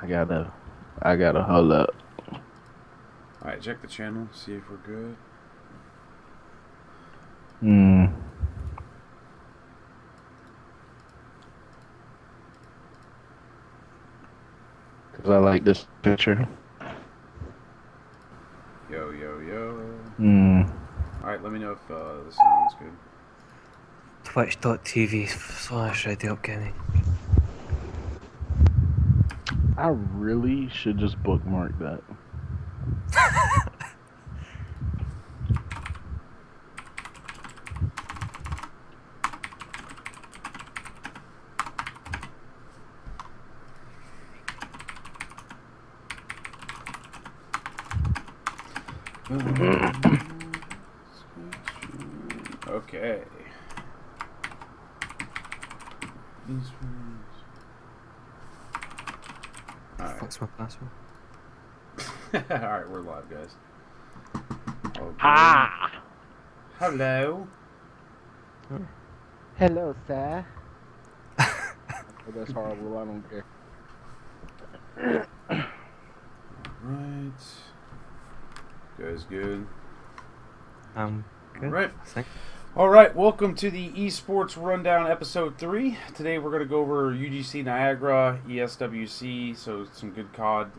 I gotta hold up. Alright, check the channel, see if we're good. Hmm. Cause I like this picture. Yo, yo, yo. Hmm. Alright, let me know if the sound's good. Twitch.tv/Radio Gaming. I really should just bookmark that. Okay. Alright. Fuck's my password? Alright, we're live, guys. Okay. Ah. Hello. Hello, sir. Oh, that's horrible. I don't care. Alright. Guys, good. Good. Alright. Thank Alright, welcome to the eSports Rundown Episode 3. Today we're going to go over UGC Niagra, ESWC, so some good COD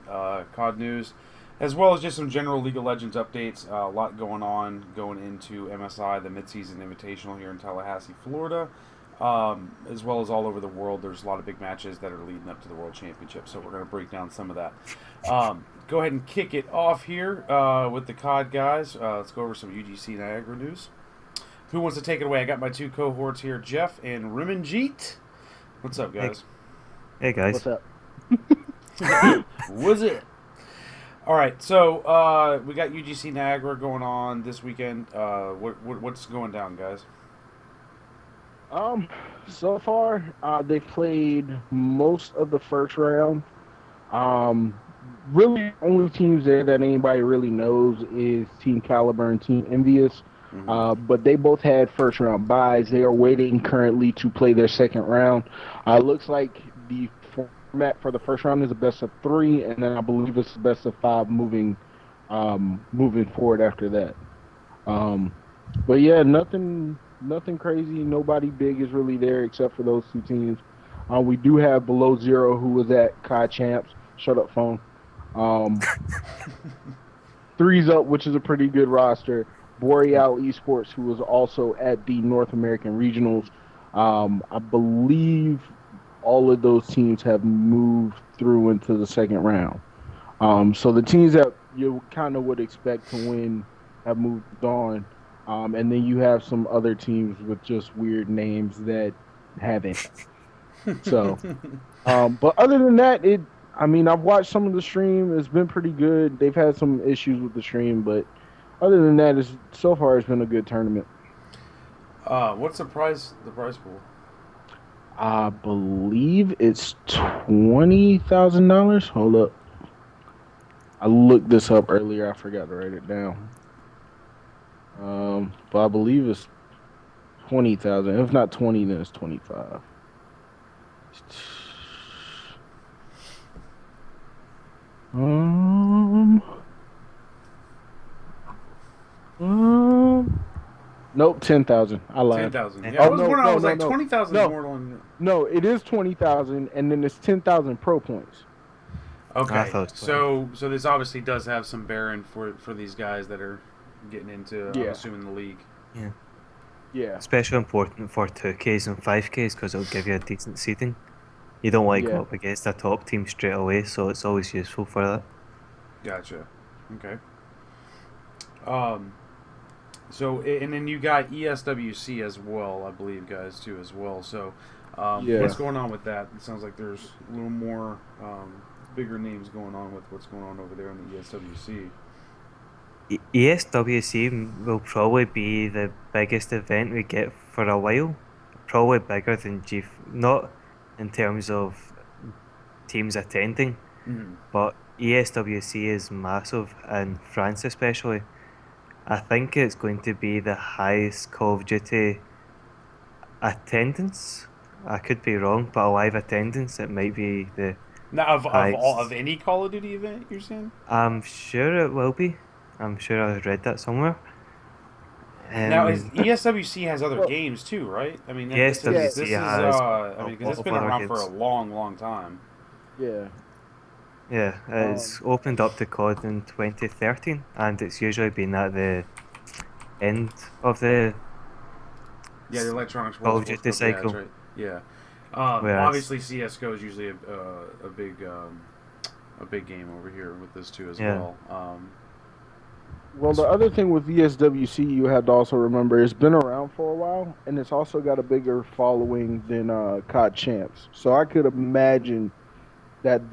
news, as well as just some general League of Legends updates. A lot going on going into MSI, the Midseason Invitational here in Tallahassee, Florida, as well as all over the world. There's a lot of big matches that are leading up to the World Championship, so we're going to break down some of that. Go ahead and kick it off here with the COD guys. Let's go over some UGC Niagara news. Who wants to take it away? I got my two cohorts here, Jeff and Rimanjeet. What's up, guys? Hey guys. What's up? What's it? All right, so we got UGC Niagara going on this weekend. What's going down, guys? So far, they played most of the first round. Really, only teams there that anybody really knows is Team Caliber and Team Envious. But they both had first round buys. They are waiting currently to play their second round. Looks like the format for the first round is a best of 3, and then I believe it's a best of 5 moving forward after that. But yeah, nothing crazy. Nobody big is really there except for those two teams. We do have Below Zero, who was at COD Champs. Shut up, phone. Threes Up, which is a pretty good roster. Boreal eSports, who was also at the North American Regionals. I believe all of those teams have moved through into the second round. So the teams that you kind of would expect to win have moved on. And then you have some other teams with just weird names that haven't. So, but other than that, I've watched some of the stream. It's been pretty good. They've had some issues with the stream, but other than that, so far it's been a good tournament. What's the prize pool? I believe it's $20,000. Hold up. I looked this up earlier. I forgot to write it down. But I believe it's 20,000. If not 20, then it's 25. Nope, 10,000. I lied. 10,000. Yeah, Oh, I was no, wondering. I was no, like, no. 20,000 is more than. No, it is 20,000, and then it's 10,000 pro points. Okay, thought so this obviously does have some bearing for these guys that are getting into, I'm Yeah. assuming, the league. Yeah. Yeah. Especially important for 2Ks and 5Ks because it'll give you a decent seeding. You don't want to Yeah. go up against a top team straight away, so it's always useful for that. Gotcha. Okay. So, and then you got ESWC as well, I believe, guys, too, as well. So, Yeah. what's going on with that? It sounds like there's a little more bigger names going on with what's going on over there in the ESWC. ESWC will probably be the biggest event we get for a while. Probably bigger than not in terms of teams attending, but ESWC is massive in France especially. I think it's going to be the highest Call of Duty attendance. I could be wrong, but a live attendance, it might be the Now, of Highest. any Call of Duty event, you're saying? I'm sure it will be. I'm sure I read that somewhere. Now, is Um, ESWC has other Well, games too, right? I mean, yes, yeah, WC has I a mean, because lot it's of been other around for a games. long, long time. yeah. Yeah, Um, it's opened up to COD in 2013, and it's usually been at the end of the Yeah, the Electronic Call Sports of World Duty Cup. Yeah, that's cycle. right. Yeah. Whereas, Obviously, CS:GO is usually a big game over here with this too as yeah, well. well, the other thing with ESWC you have to also remember it's been around for a while, and it's also got a bigger following than COD Champs. So I could imagine that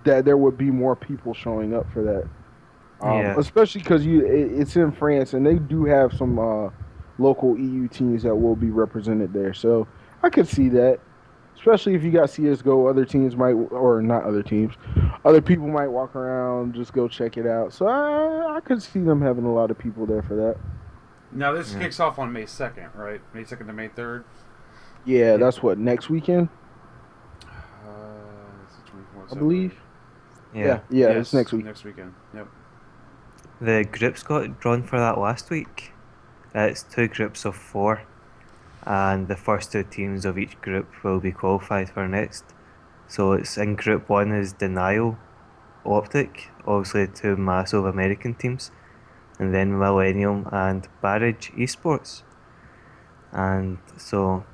that there would be more people showing up for that. yeah, Especially because it's in France and they do have some local EU teams that will be represented there. So I could see that, especially if you got CS:GO. Other teams might, or not other teams, other people might walk around, just go check it out. So I could see them having a lot of people there for that. Now this yeah, kicks off on May 2nd, right? May 2nd to May 3rd. Yeah, yeah, that's what next weekend, It's the 24th, I so believe. yeah. Yeah, it's yes, next week. next weekend. Yep. The groups got drawn for that last week. It's two groups of four, and the first two teams of each group will be qualified for next. So it's in group one is Denial, Optic, obviously two massive American teams, and then Millennium and Barrage eSports. And so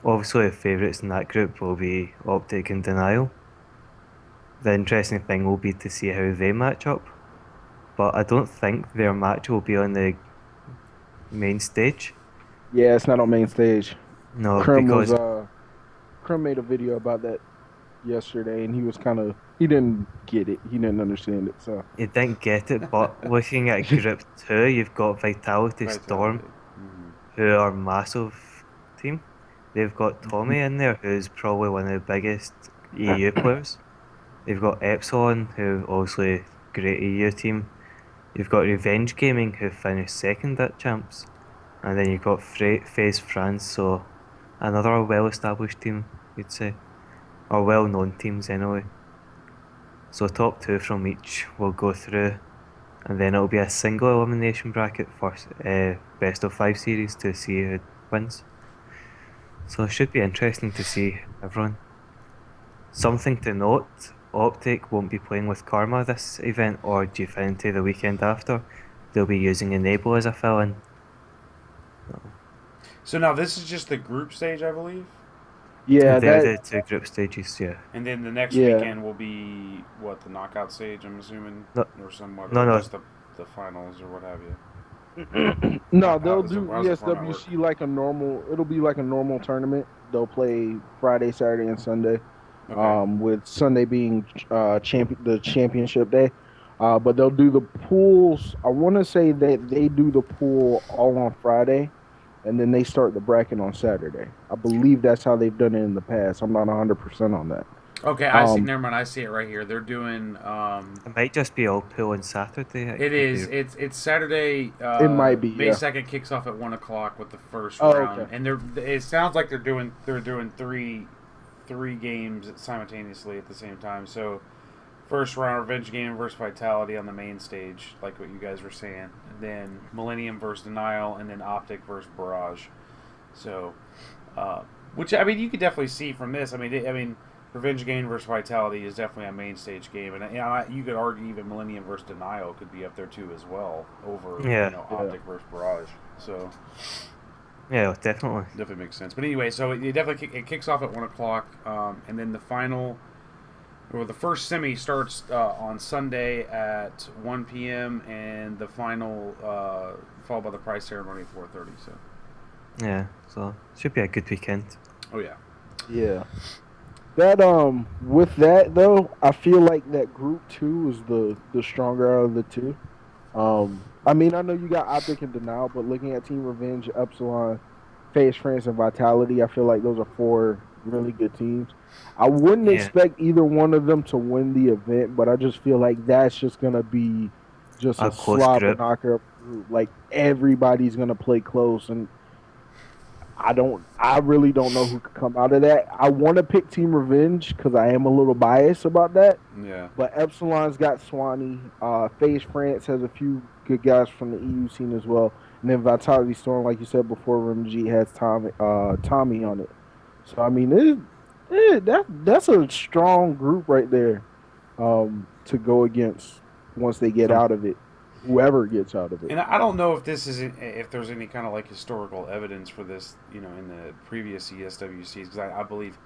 obviously the favourites in that group will be Optic and Denial. The interesting thing will be to see how they match up, but I don't think their match will be on the main stage. Yeah, it's not on main stage. No, Krim was because Krim made a video about that yesterday, and he was he didn't get it. He didn't understand it. So you didn't get it, but looking at group two, you've got Vitality Vitality. Storm, Mm-hmm. who are massive team. They've got Tommy in there, who's probably one of the biggest EU players. They've got Epsilon, who obviously great EU team. You've got Revenge Gaming, who finished second at Champs, and then you've got FaZe France, so another well-established team, you'd say, or well-known teams anyway. So top two from each will go through, and then it'll be a single elimination bracket for best of five series to see who wins. So it should be interesting to see everyone. Something to note, Optic won't be playing with Karma this event or Gfinity the weekend after. They'll be using Enable as a fill-in. So now this is just the group stage, I believe, yeah, They're that the two group stages, yeah. and then the next yeah. weekend will be what, the knockout stage, I'm assuming, No, or somewhat, no, or no. just the finals or what have you. No, they'll do How does the format work? ESWC like a normal. It'll be like a normal tournament. They'll play Friday, Saturday, and Sunday. Okay. With Sunday being the championship day. But they'll do the pools. I want to say that they do the pool all on Friday, and then they start the bracket on Saturday. I believe that's how they've done it in the past. I'm not 100% on that. Okay, I see. Um, Never mind. I see it right here. They're doing. It might just be all pool on Saturday. It It could is. be. It's Saturday. it might be, May yeah. 2nd kicks off at 1 o'clock with the first Oh, round, okay. and it sounds like they're doing three games simultaneously at the same time. So, first round Revenge Game versus Vitality on the main stage, like what you guys were saying, and then Millennium versus Denial, and then Optic versus Barrage. So, which I mean, you could definitely see from this. I mean, Revenge Game versus Vitality is definitely a main stage game, and you could argue even Millennium versus Denial could be up there too as well over Yeah, Optic versus Barrage. So yeah, definitely. definitely makes sense. But anyway, so it definitely it kicks off at 1 o'clock, and then the final. Well, the first semi starts on Sunday at 1 p.m. and the final followed by the prize ceremony at 4:30. So, Yeah, so should be a good weekend. oh yeah, Yeah. That with that though, I feel like that group two is the stronger out of the two. I mean, I know you got Optic and Denial, but looking at Team Revenge, Epsilon, FaZe France, and Vitality, I feel like those are four really good teams. I wouldn't Yeah, expect either one of them to win the event, but I just feel like that's just gonna be just a a close slobber group. knocker group. Like everybody's gonna play close, and I really don't know who could come out of that. I want to pick Team Revenge because I am a little biased about that. Yeah. But Epsilon's got Swanee. FaZe France has a few good guys from the EU scene as well. And then Vitality Storm, like you said before, RMG has Tommy on it. So I mean, that's a strong group right there to go against once they get out of it. Whoever gets out of it. And I don't know if if there's any kind of like historical evidence for this, in the previous ESWCs, because I believe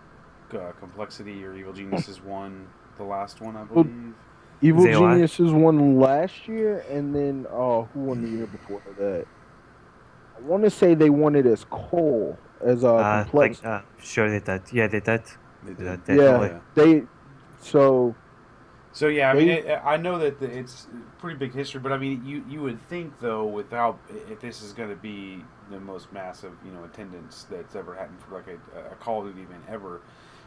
Complexity or Evil Geniuses won the last one, I believe. Evil Geniuses won last year, and then who won the year before that? I want to say they won it as Cole, as Complex. Sure they did. Yeah, they did. They did. Yeah, So yeah, I mean, I know that it's pretty big history, but I mean, you would think though, if this is going to be the most massive, attendance that's ever happened for like a Call of Duty event ever,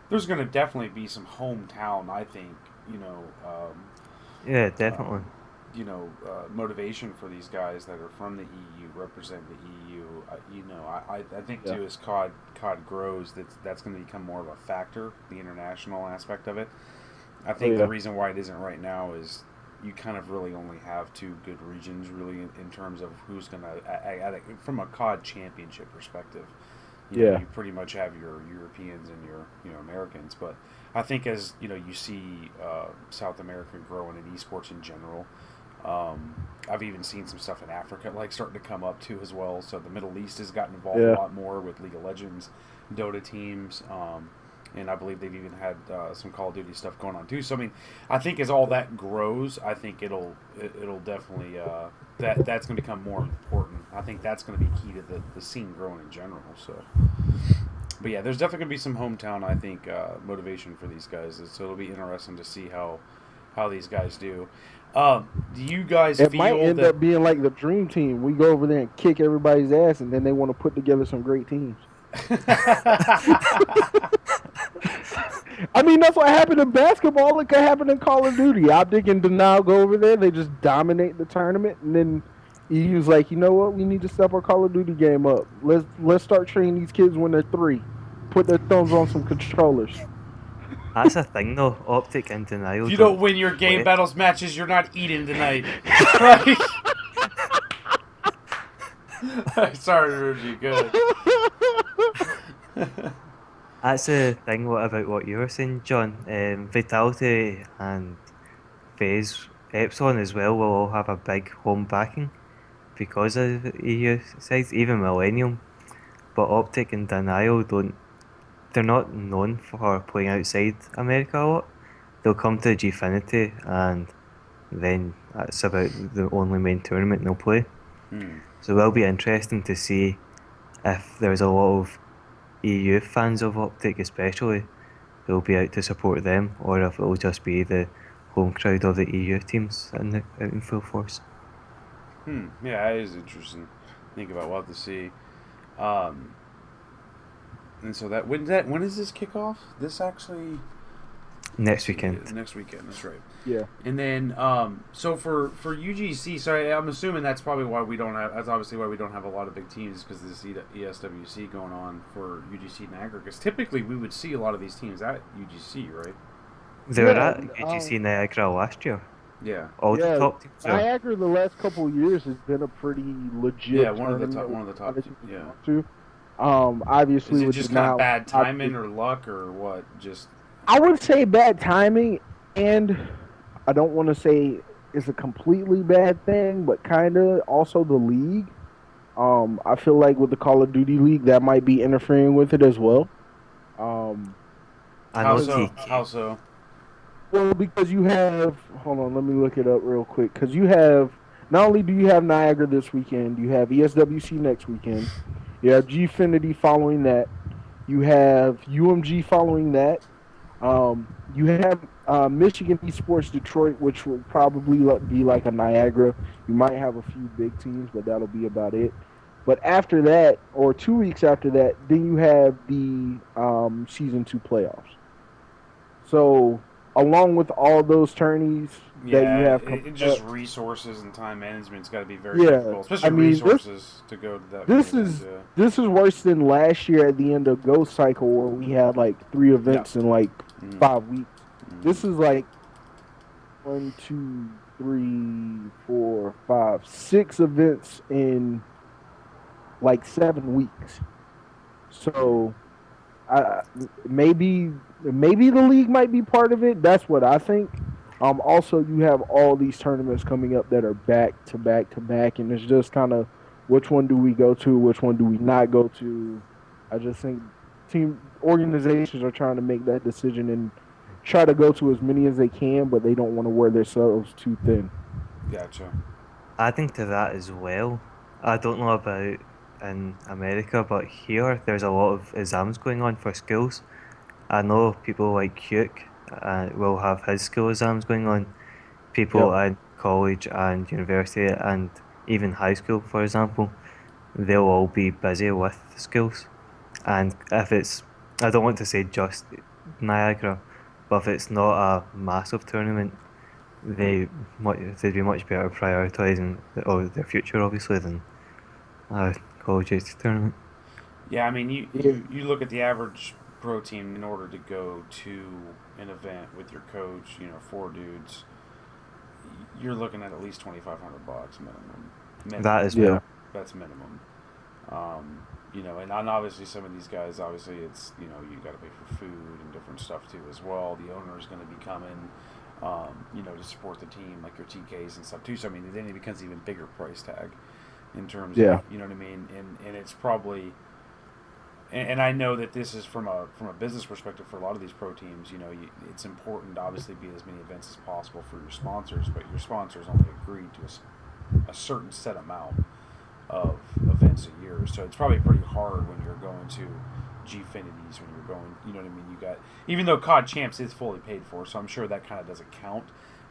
there's going to definitely be some hometown, I think, yeah, definitely. Motivation for these guys that are from the EU, represent the EU. I think too, as COD grows, that's going to become more of a factor, the international aspect of it. I think the reason why it isn't right now is you kind of really only have two good regions, really, in terms of who's going to, from a COD championship perspective. You pretty much have your Europeans and your Americans, but I think as you see South America growing in esports in general. I've even seen some stuff in Africa starting to come up too as well. So the Middle East has gotten involved a lot more with League of Legends, Dota teams, and I believe they've even had some Call of Duty stuff going on too. So I mean, I think as all that grows, I think it'll definitely that's going to become more important. I think that's going to be key to the scene growing in general. So, but yeah, there's definitely going to be some hometown, I think, motivation for these guys. So it'll be interesting to see how these guys do. Do you guys it feel might end that up being like the dream team? We go over there and kick everybody's ass, and then they want to put together some great teams. I mean, that's what happened in basketball. It could happen in Call of Duty. Optic and Denial go over there. They just dominate the tournament, and then EU's like, you know what? We need to step our Call of Duty game up. Let's start training these kids when they're 3. Put their thumbs on some controllers. That's a thing, though. Optic and Denial. If you don't win your game battles matches, you're not eating tonight. Right? Sorry to interrupt you. Good. That's the thing about what you were saying, John. Vitality and FaZe, Epsilon as well will all have a big home backing because of the EU sides, even Millennium. But Optic and Denial they're not known for playing outside America a lot. They'll come to Gfinity and then that's about the only main tournament they'll play. So it will be interesting to see if there's a lot of EU fans of Optic especially who'll be out to support them, or if it'll just be the home crowd of the EU teams out in full force. Yeah, that is interesting. Think about what to see. And so when does this kick off? This actually next weekend. Next weekend, that's right. Yeah. And then so for UGC, so I'm assuming that's probably why we don't have. That's obviously why we don't have a lot of big teams, because this ESWC going on for UGC Niagara. Because typically we would see a lot of these teams at UGC, right? They were at UGC Niagara last year. Yeah. All the top teams. Niagara the last couple of years has been a pretty legit. Yeah, one of the top. Yeah. Too. Obviously, is it with just kind of bad timing or luck or what? Just I would say bad timing, and I don't want to say it's a completely bad thing, but kind of also the league. I feel like with the Call of Duty League, that might be interfering with it as well. How so? Well, because you have, hold on, let me look it up real quick. Because you have, not only do you have Niagara this weekend, you have ESWC next weekend. You have Gfinity following that. You have UMG following that. You have Michigan eSports Detroit, which will probably be like a Niagara. You might have a few big teams, but that'll be about it. But after that, or 2 weeks after that, then you have the Season 2 playoffs. So along with all those tourneys that you Yeah, have coming it just up, resources and time management's got to be very yeah, difficult, I especially mean resources to go to that many this events. is this is worse than last year at the end of Go Cycle where we had like 3 events in like Mm-hmm. 5 weeks. Mm-hmm. This is like 1, 2, 3, 4, 5, 6 events in like 7 weeks. So I maybe the league might be part of it. That's what I think. Also, you have all these tournaments coming up that are back to back to back, and it's just kind of which one do we go to, which one do we not go to. I just think team organizations are trying to make that decision and try to go to as many as they can, but they don't want to wear themselves too thin. Gotcha. Adding to that as well, I don't know about in America, but here there's a lot of exams going on for schools. I know people like Hugh will have his school exams going on. People Yep. in college and university and even high school, for example, they'll all be busy with schools. And if it's, I don't want to say just Niagara, but if it's not a massive tournament, they'd be much better prioritising their future, obviously, than a college age tournament. Yeah, I mean, Yeah. you look at the average pro team in order to go to an event with your coach, 4 dudes, you're looking at least $2,500 minimum. That Minimum. as Yeah. well. That's minimum. And obviously some of these guys, obviously it's you got to pay for food and different stuff too as well. The owner is going to be coming, to support the team, like your TKs and stuff too. So I mean, then it becomes an even bigger price tag in terms of Yeah. you know what I mean, and it's probably. And I know that this is from a business perspective for a lot of these pro teams. It's important to obviously be as many events as possible for your sponsors, but your sponsors only agreed to a certain set amount of events a year. So it's probably pretty hard when you're going to Gfinities, when you're going, you know what I mean? You got, even though COD Champs is fully paid for, so I'm sure that kind of doesn't count.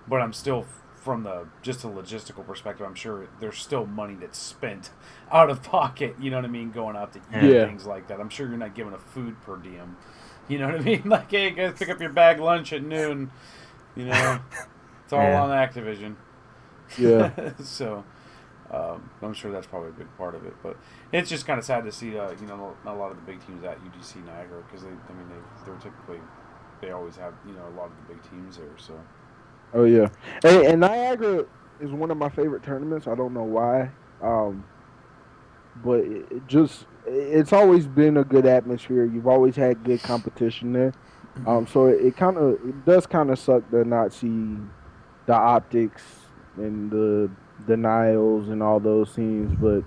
But I'm still, from just a logistical perspective, I'm sure there's still money that's spent out of pocket, you know what I mean, going out to eat and Yeah. things like that. I'm sure you're not giving a food per diem. You know what I mean? Like, hey, guys, pick up your bag lunch at noon. It's all Yeah. on Activision. Yeah. So, I'm sure that's probably a big part of it, but it's just kind of sad to see, not a lot of the big teams at UGC Niagara because they always have, a lot of the big teams there. So, Oh yeah. And Niagara is one of my favorite tournaments. I don't know why. But it's always been a good atmosphere. You've always had good competition there. So it does kind of suck to not see the optics and the denials and all those things, but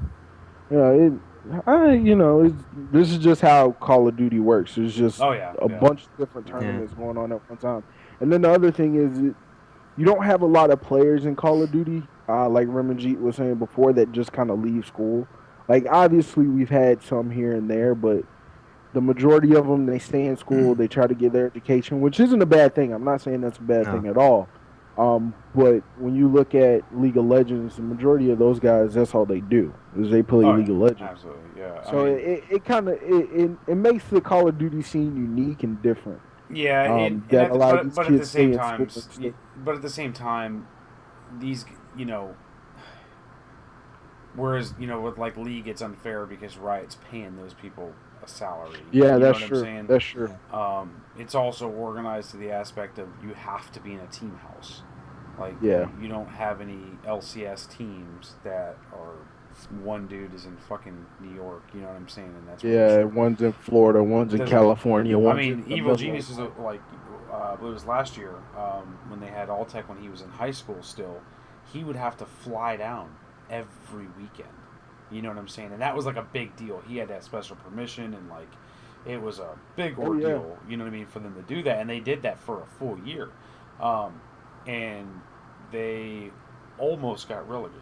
you know, this is just how Call of Duty works. There's just oh yeah, a yeah, bunch of different Yeah. tournaments going on at one time. And then the other thing is you don't have a lot of players in Call of Duty, like Remanjeet was saying before, that just kind of leave school. Like obviously we've had some here and there, but the majority of them they stay in school. They try to get their education, which isn't a bad thing. I'm not saying that's a bad No. thing at all. But when you look at League of Legends, the majority of those guys, that's all they do is they play oh League yeah, of Legends. absolutely, yeah. I So mean, it kind of it makes the Call of Duty scene unique and different. yeah, and That a lot of these but at the kids stay same in time, school and stuff. these whereas with like League, it's unfair because Riot's paying those people a salary. Yeah, You know that's what I'm true. saying? That's true. It's also organized to the aspect of you have to be in a team house. Like Yeah. you don't have any LCS teams that are one dude is in fucking New York. You know what I'm saying? And that's where Yeah, one's in Florida, one's in there's California, I one's mean, in the Evil middle. Genius is like, I believe it was last year when they had Alltech when he was in high school still. He would have to fly down every weekend. You know what I'm saying? And that was like a big deal. He had that special permission and like it was a big Oh yeah. ordeal. You know what I mean for them to do that, and they did that for a full year, and they almost got relegated.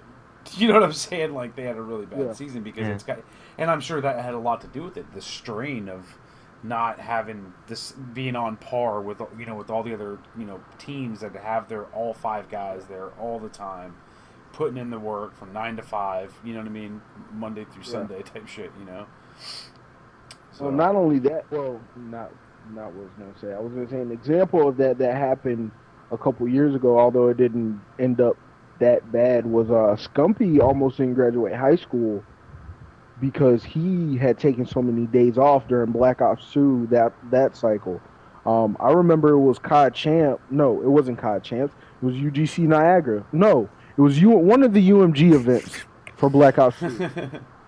You know what I'm saying? Like they had a really bad Yeah. season because Yeah. it's got, and I'm sure that had a lot to do with it. The strain of not having this being on par with with all the other teams that have their all 5 guys there all the time, putting in the work from 9 to 5. You know what I mean? Monday through Yeah. Sunday type shit. So Well, not only that, well, not Not what I was gonna say. I was gonna say an example of that happened a couple years ago, although it didn't end up that bad. Was Scumpy almost didn't graduate high school because he had taken so many days off during Black Ops 2 that cycle. I remember it was COD Champ. No, it wasn't COD Champs. It was UGC Niagara. No, it was one of the UMG events for Black Ops 2.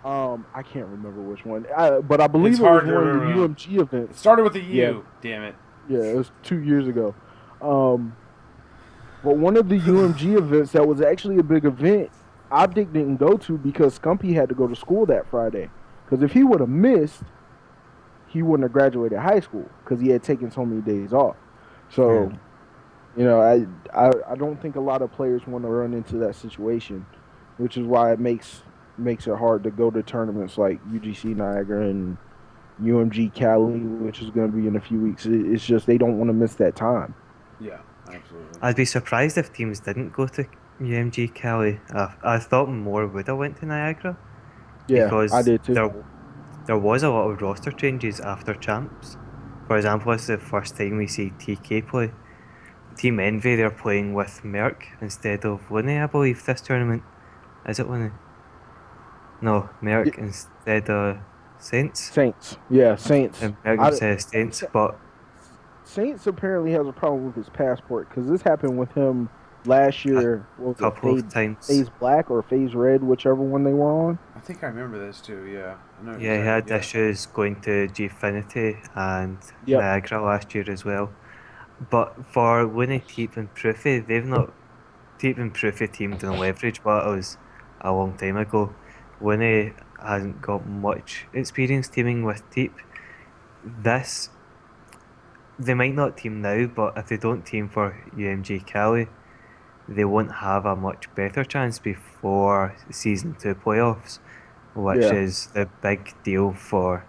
I can't remember which one, but I It's believe it was hard to one of the remember. UMG events. It started with a Yeah, U. Damn it. yeah, it was 2 years ago. Um, but one of the UMG events that was actually a big event, Optic didn't go to because Scumpy had to go to school that Friday. Because if he would have missed, he wouldn't have graduated high school because he had taken so many days off. So, Yeah. I don't think a lot of players want to run into that situation, which is why it makes it hard to go to tournaments like UGC Niagara and UMG Cali, which is going to be in a few weeks. It's just they don't want to miss that time. Yeah, absolutely. I'd be surprised if teams didn't go to UMG Cali. I thought more would have went to Niagara Yeah, I because did too. there was a lot of roster changes after champs. For example, it's the first time we see TK play. Team Envy, they're playing with Merc instead of Winnie, I believe, this tournament. Is it Winnie? No, Y- Merc instead of Saints. Saints, yeah, Saints. And Merc I, instead of Saints, but Saints apparently has a problem with his passport because this happened with him last a year. What was it, couple of times. Phase Black or Phase Red, whichever one they were on? I think I remember this too. Yeah, I know Yeah, he had exactly. Yeah. issues going to Gfinity and Yep. Niagara last year as well. But for Winnie, Teep and Proofy, they've not Teep and Proofy teamed in Leverage, but it was a long time ago. Winnie hasn't got much experience teaming with Teep. This they might not team now, but if they don't team for UMG Cali, they won't have a much better chance before season two playoffs, which Yeah. is the big deal for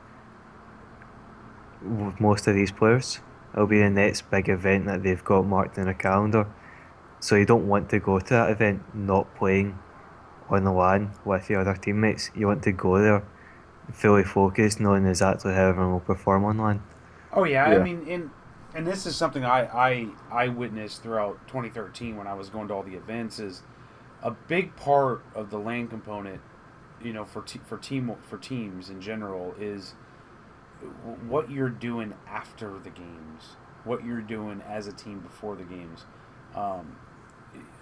most of these players. It'll be the next big event that they've got marked in their calendar. So you don't want to go to that event not playing on the LAN with your other teammates. You want to go there fully focused, knowing exactly how everyone will perform on LAN. Oh yeah, I Yeah. mean, and this is something I witnessed throughout 2013 when I was going to all the events. Is a big part of the lane component, for teams in general is what you're doing after the games, what you're doing as a team before the games. Um,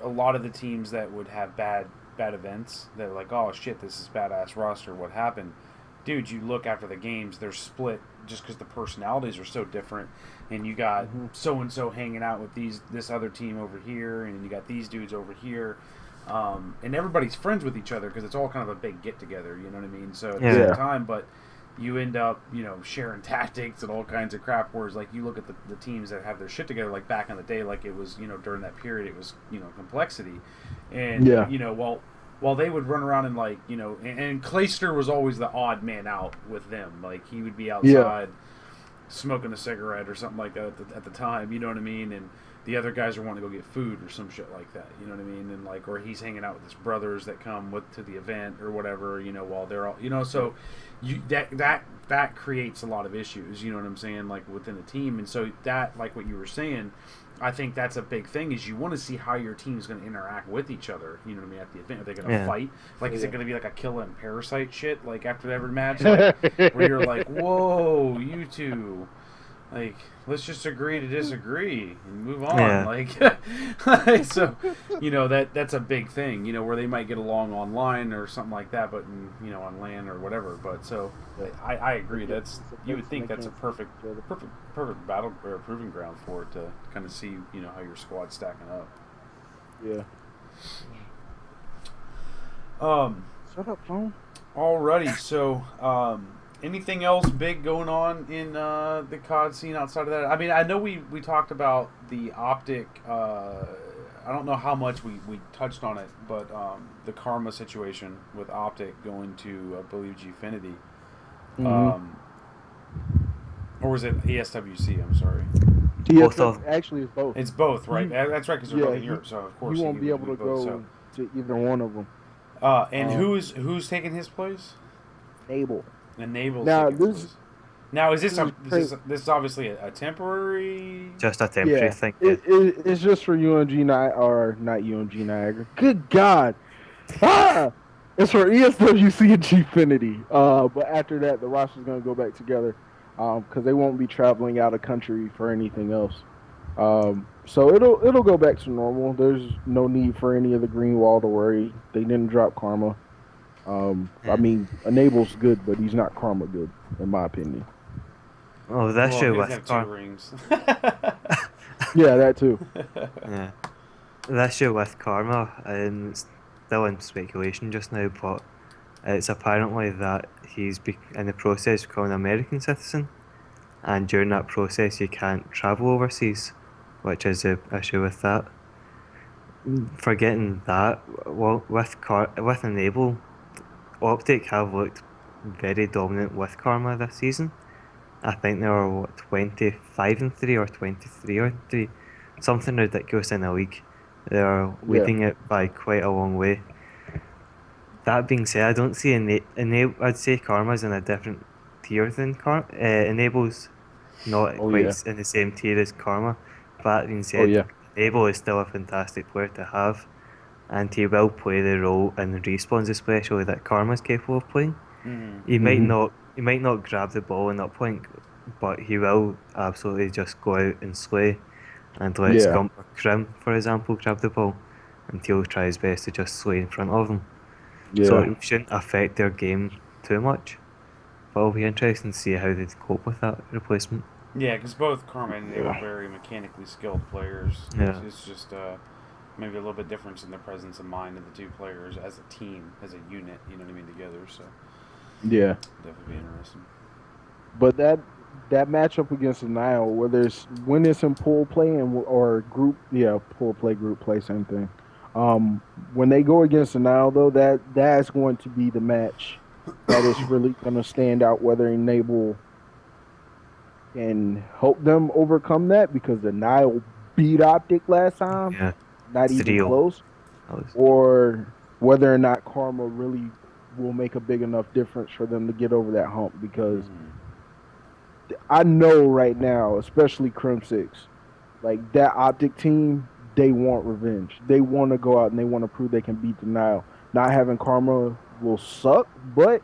a lot of the teams that would have bad events, they're like, oh shit, this is badass roster. What happened? Dude, you look after the games, they're split just because the personalities are so different, and you got Hmm. so and so hanging out with this other team over here, and you got these dudes over here, and everybody's friends with each other because it's all kind of a big get together. You know what I mean? So at the Yeah. same time, but you end up sharing tactics and all kinds of crap. Whereas like you look at the teams that have their shit together, like back in the day, like it was during that period, it was complexity, and Yeah. while they would run around and like and Clayster was always the odd man out with them. Like he would be outside smoking a cigarette or something like that at the time. You know what I mean? And the other guys are wanting to go get food or some shit like that. You know what I mean? And like, or he's hanging out with his brothers that come to the event or whatever. While they're all so that creates a lot of issues. You know what I'm saying? Like within the team, and so that like what you were saying. I think that's a big thing is you want to see how your team is going to interact with each other. You know what I mean? At the event, are they going to Yeah. fight? Like, is it going to be like a kill and parasite shit? Like after every match, like, where you're like, "Whoa, you two, like, let's just agree to disagree and move on." Yeah. Like, so, that's a big thing. Where they might get along online or something like that, but on LAN or whatever. But so, I agree. You would think that's a perfect battle or proving ground for it to kind of see how your squad's stacking up. Yeah. Shut up, phone. Alrighty, so anything else big going on in the COD scene outside of that? I mean, I know we talked about the Optic. I don't know how much we touched on it, but the Karma situation with Optic going to, I believe, Gfinity. Mhm. Or was it ESWC? I'm sorry. Both of Actually, it's both. It's both, right? That's right, because they're yeah, both in he- Europe, so of course You won't he be would able to do both, go to either one of them. And Um, who's taking his place? Able. And Nable's Now, taking his this- place. Now, is this This is crazy. this is obviously a temporary? Just a temporary Yeah, thing. Yeah. it's just for UNG or not UNG Niagara. Good God. Ah! It's for ESWC and Gfinity. But after that, the roster's going to go back together because they won't be traveling out of country for anything else. So it'll go back to normal. There's no need for any of the green wall to worry. They didn't drop Karma. I Yeah. mean, Enable's good, but he's not Karma good, in my opinion. Oh, the Well, he issue doesn't with have two Karma. rings. Yeah, that too. Yeah. The issue with Karma, and it's still in speculation just now, but it's apparently that in the process of becoming an American citizen, and during that process you can't travel overseas, which is the issue with that. Forgetting that, well, with Enable, Optic have looked very dominant with Karma this season. I think they were 25-3 or 23-3, something ridiculous in the league. They are Yeah. leading it by quite a long way. That being said, I don't see Enable. I'd say Karma's in a different tier than Enable's not Oh quite yeah. in the same tier as Karma. But that being Oh said, yeah. Enable is still a fantastic player to have, and he will play the role in respawns, especially that Karma's capable of playing. Hmm. Hmm. He might not grab the ball in that point, but he will absolutely just go out and slay and let Yeah. Scump or Krim, for example, grab the ball, and he'll try his best to just slay in front of them. So Yeah. it shouldn't affect their game too much. But it'll be interesting to see how they cope with that replacement. Yeah, because both Karma and Enable are Yeah. very mechanically skilled players. Yeah. It's just maybe a little bit difference in the presence of mind of the two players as a team, as a unit. You know what I mean? Together, so Yeah. definitely be interesting. But that matchup against the Nile, whether it's when it's in pool play and or group, yeah, pool play, group play, same thing. When they go against the Nile, though, that's going to be the match that is really going to stand out. Whether Enable can help them overcome that because the Nile beat Optic last time, Yeah. not even 3-0. close, That was, or whether or not Karma really will make a big enough difference for them to get over that hump because Mm-hmm. I know right now, especially Crim Six, like that Optic team, they want revenge. They want to go out and they want to prove they can beat the Nile. Not having Karma will suck, but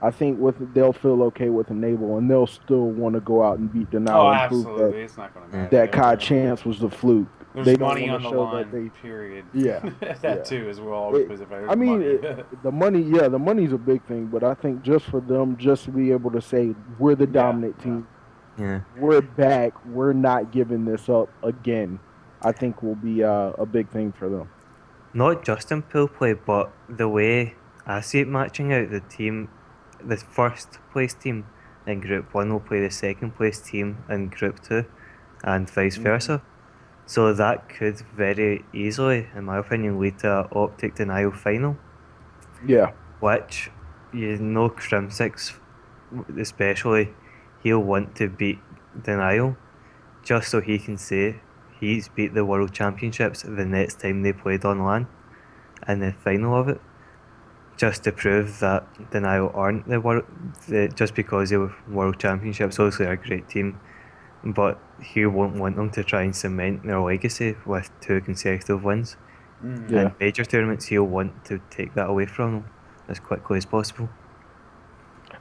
I think they'll feel okay with Enable and they'll still want to go out and beat the Oh, Nile and prove that absolutely. It's not going to yeah. matter. Kai Chance was the fluke. There's They don't money want to on the show that line. they. Period. Yeah, That yeah. too, as well. Always It, plays a factor. I There's mean, money. the money, yeah, the money's a big thing, but I think just for them, just to be able to say we're the Yeah, dominant yeah. team, Yeah. we're back, we're not giving this up again, I think will be a big thing for them. Not just in pool play, but the way I see it matching out the first place team in Group 1 will play the second place team in Group 2, and vice Hmm. versa. So that could very easily, in my opinion, lead to an Optic Denial final, Yeah, which you know Crimsix especially, he'll want to beat Denial just so he can say he's beat the World Championships the next time they played on LAN in the final of it, just to prove that Denial aren't just because they were World Championships. Obviously, a great team, but he won't want them to try and cement their legacy with two consecutive wins. Mm. yeah. In major tournaments, he'll want to take that away from them as quickly as possible.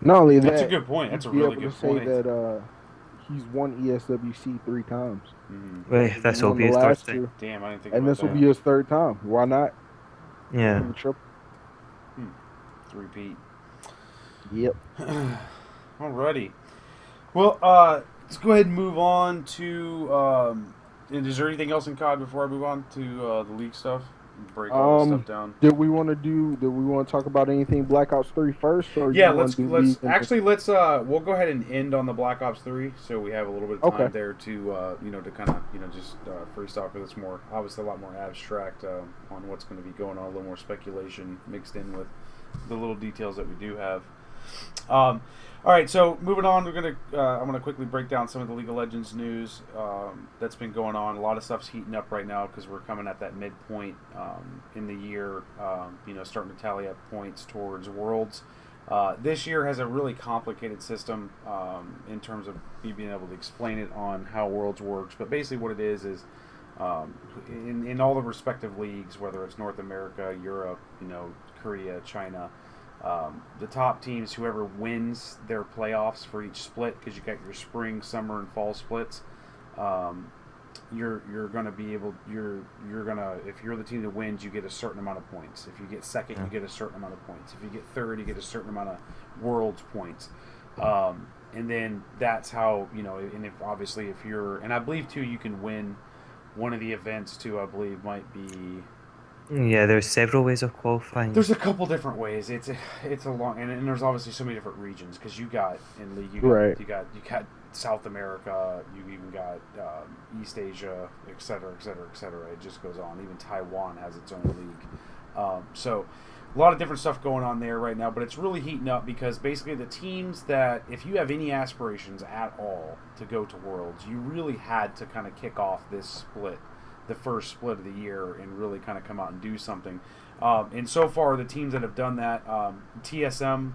Not only That's a that, good point. That's a he'd be really able to good say point. that he's won ESWC 3 times. Mm. Well, He this will won be the his third last time. two, Damn, I didn't think and about this will that. be his third time. Why not? Yeah. For the triple. Repeat. Yep. Alrighty. Well, let's go ahead and move on to. Is there anything else in COD before I move on to the league stuff? Break all this stuff down. Did we want to talk about anything Black Ops 3 first, or Yeah, you want to do let's league and actually we'll go ahead and end on the Black Ops 3, so we have a little bit of time Okay. there to to kind of just freestyle, because it's more obviously a lot more abstract on what's going to be going on, a little more speculation mixed in with the little details that we do have. All right, so moving on, I'm gonna quickly break down some of the League of Legends news that's been going on. A lot of stuff's heating up right now because we're coming at that midpoint in the year. Starting to tally up points towards Worlds. This year has a really complicated system in terms of me being able to explain it on how Worlds works. But basically, what it is in all the respective leagues, whether it's North America, Europe, Korea, China, the top teams, whoever wins their playoffs for each split, because you got your spring, summer, and fall splits. You're gonna be able you're gonna if you're the team that wins, you get a certain amount of points. If you get second, you get a certain amount of points. If you get third, you get a certain amount of Worlds points. And then that's how and if you're, and I believe too, you can win one of the events too. I believe might be. Yeah, there's several ways of qualifying. There's a couple different ways. It's a long, and there's obviously so many different regions, because you got in league, you got South America, you even got East Asia, et cetera, et cetera, et cetera. It just goes on. Even Taiwan has its own league. So a lot of different stuff going on there right now, but it's really heating up, because basically the teams that, if you have any aspirations at all to go to Worlds, you really had to kind of kick off this split, the first split of the year, and really kind of come out and do something. And so far, the teams that have done that, TSM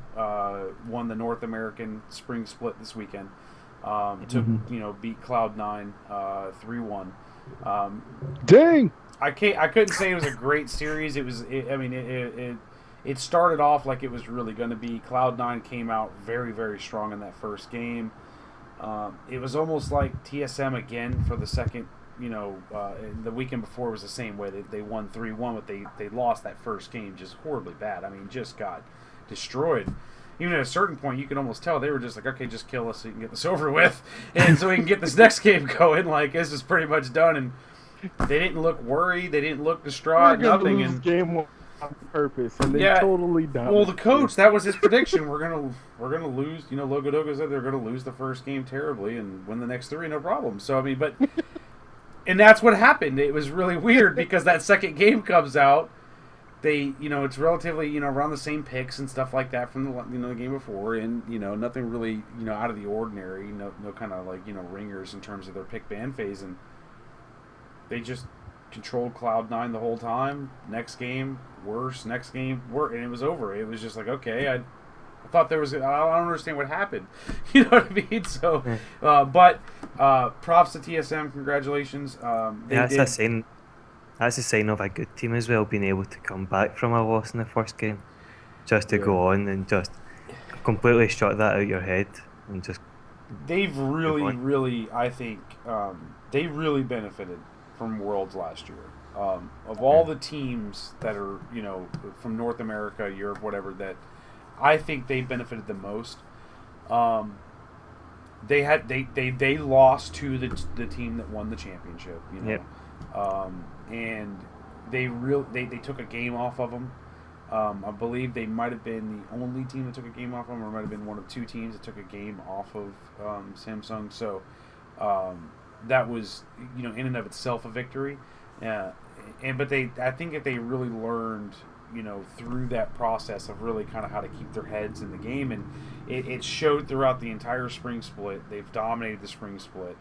won the North American Spring Split this weekend. Beat Cloud9 3-1. Dang! I couldn't say it was a great series. It started off like it was really going to be. Cloud9 came out very, very strong in that first game. It was almost like TSM again for the second. The weekend before was the same way. They won 3-1, but they lost that first game just horribly bad. I mean, just got destroyed. Even at a certain point, you can almost tell they were just like, okay, just kill us so you can get this over with, and so we can get this next game going. Like, this is pretty much done. And they didn't look worried. They didn't look distraught. Nothing. And game on purpose, and they totally done. Well, the coach, that was his prediction. We're gonna lose. Logodoga said they're gonna lose the first game terribly and win the next 3, no problem. So I mean, but. And that's what happened. It was really weird, because that second game comes out. They, it's relatively, around the same picks and stuff like that from the game before, and nothing really, out of the ordinary. No kind of like ringers in terms of their pick ban phase, and they just controlled Cloud9 the whole time. Next game, worse. Next game, worse, and it was over. It was just like, okay, I thought there was. I don't understand what happened. You know what I mean? So, but props to TSM. Congratulations. That's a sign of a good team as well, being able to come back from a loss in the first game, just to go on and just completely shut that out your head and just. They've really, I think, they really benefited from Worlds last year. Of all the teams that are, from North America, Europe, whatever, that I think they benefited the most. They lost to the team that won the championship, Yep. And they took a game off of them. I believe they might have been the only team that took a game off of them, or might have been one of 2 teams that took a game off of Samsung. So that was, in and of itself, a victory. But I think that they really learned, through that process of really kind of how to keep their heads in the game, and it showed throughout the entire spring split. They've dominated the spring split.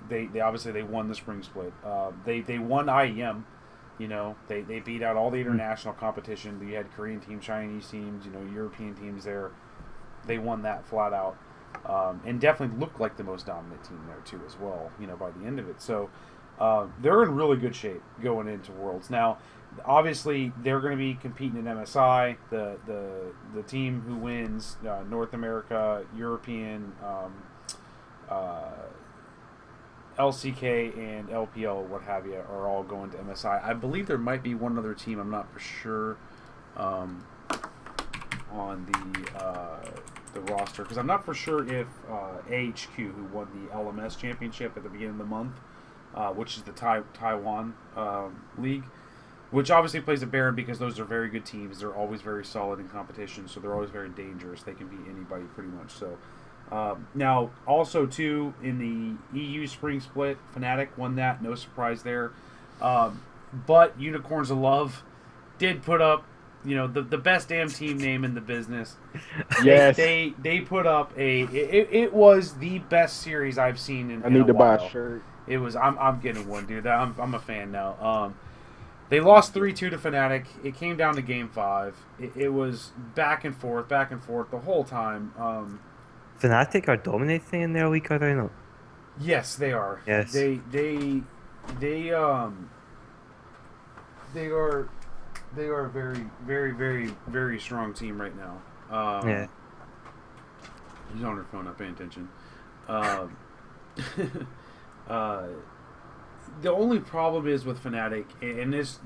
They obviously won the spring split. They won IEM. They beat out all the international competition. You had Korean teams, Chinese teams, European teams there. They won that flat out, and definitely looked like the most dominant team there too as well. By the end of it, so they're in really good shape going into Worlds. Now, obviously, they're going to be competing in MSI. The team who wins North America, European. LCK and LPL, what have you, are all going to MSI. I believe there might be one other team, I'm not for sure, on the roster, because I'm not for sure if AHQ, who won the LMS championship at the beginning of the month, which is the Taiwan league, which obviously plays a Baron, because those are very good teams. They're always very solid in competition, so they're always very dangerous. They can beat anybody pretty much. So. Now, also, too, in the EU Spring Split, Fnatic won that. No surprise there. But Unicorns of Love did put up, the best damn team name in the business. Yes. They put up it was the best series I've seen in a while. I need to buy a shirt. It was. I'm getting one, dude. I'm a fan now. They lost 3-2 to Fnatic. It came down to Game 5. It was back and forth the whole time. Fnatic are dominating in their league, are they not? Yes, they are. Yes. They are a very, very, very, very strong team right now. Yeah. He's on her phone, not paying attention. Uh, the only problem is with Fnatic, and this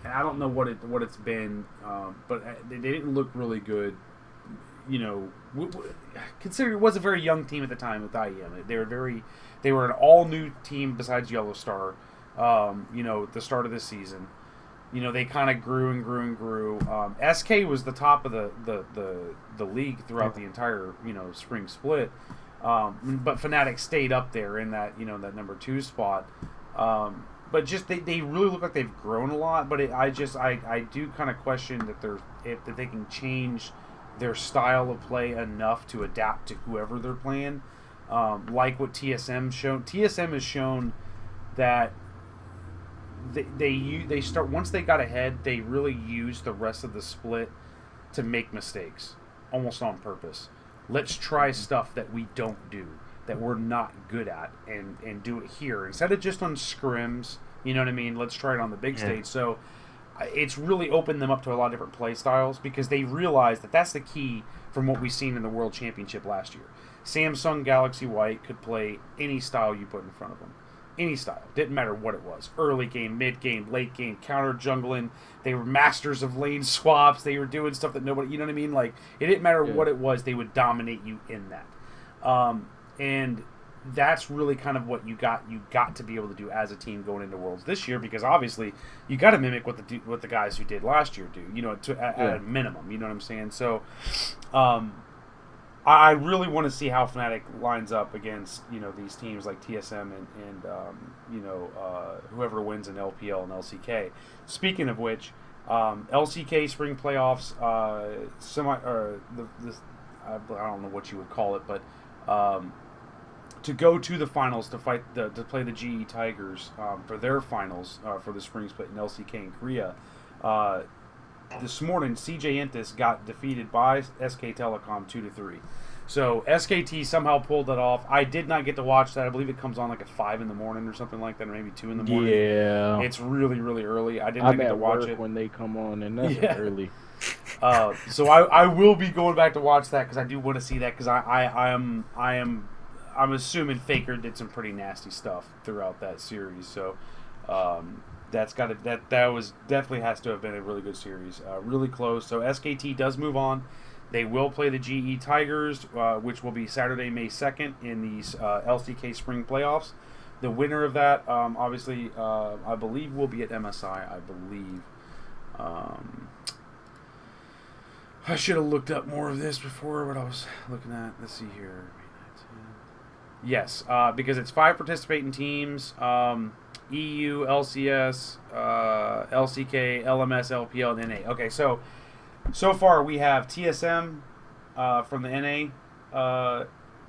I don't know what it's been, but they didn't look really good. You know, considering it was a very young team at the time with IEM. They were an all new team besides Yellow Star. You know, at the start of this season. You know, they kind of grew and grew and grew. SK was the top of the league throughout the entire, you know, spring split. But Fnatic stayed up there in that, you know, that number 2 spot. But just they really look like they've grown a lot. But I do kind of question that that they can change their style of play enough to adapt to whoever they're playing. Like what TSM shown. TSM has shown that they start once they got ahead, they really used the rest of the split to make mistakes, almost on purpose. Let's try stuff that we don't do, that we're not good at, and do it here instead of just on scrims. You know what I mean? Let's try it on the big stage. So it's really opened them up to a lot of different play styles because they realize that that's the key from what we've seen in the World Championship last year. Samsung Galaxy White could play any style you put in front of them. Any style. Didn't matter what it was. Early game, mid game, late game, counter jungling. They were masters of lane swaps. They were doing stuff that nobody, you know what I mean? Like, it didn't matter what it was. They would dominate you in that. And that's really kind of what you got to be able to do as a team going into Worlds this year, because obviously you got to mimic what the guys who did last year do, you know, at a minimum. You know what I'm saying? So, I really want to see how Fnatic lines up against, you know, these teams like TSM and you know, whoever wins in LPL and LCK. Speaking of which, LCK spring playoffs, I don't know what you would call it, but to go to the finals to play the GE Tigers for their finals for the spring split in LCK in Korea. This morning, CJ Entis got defeated by SK Telecom 2-3. So SKT somehow pulled that off. I did not get to watch that. I believe it comes on like at 5 in the morning or something like that, or maybe 2 in the morning. Yeah, it's really, really early. I didn't get to watch it when they come on, and that's early. So I will be going back to watch that because I do want to see that because I'm assuming Faker did some pretty nasty stuff throughout that series. So. That was definitely has to have been a really good series. Really close. So SKT does move on. They will play the GE Tigers, which will be Saturday, May 2nd in these LCK Spring Playoffs. The winner of that, obviously, I believe will be at MSI, I believe. I should have looked up more of this before what I was looking at. Let's see here. Yes, because it's 5 participating teams. EU, LCS, LCK, LMS, LPL, and NA. Okay, so far we have TSM from the NA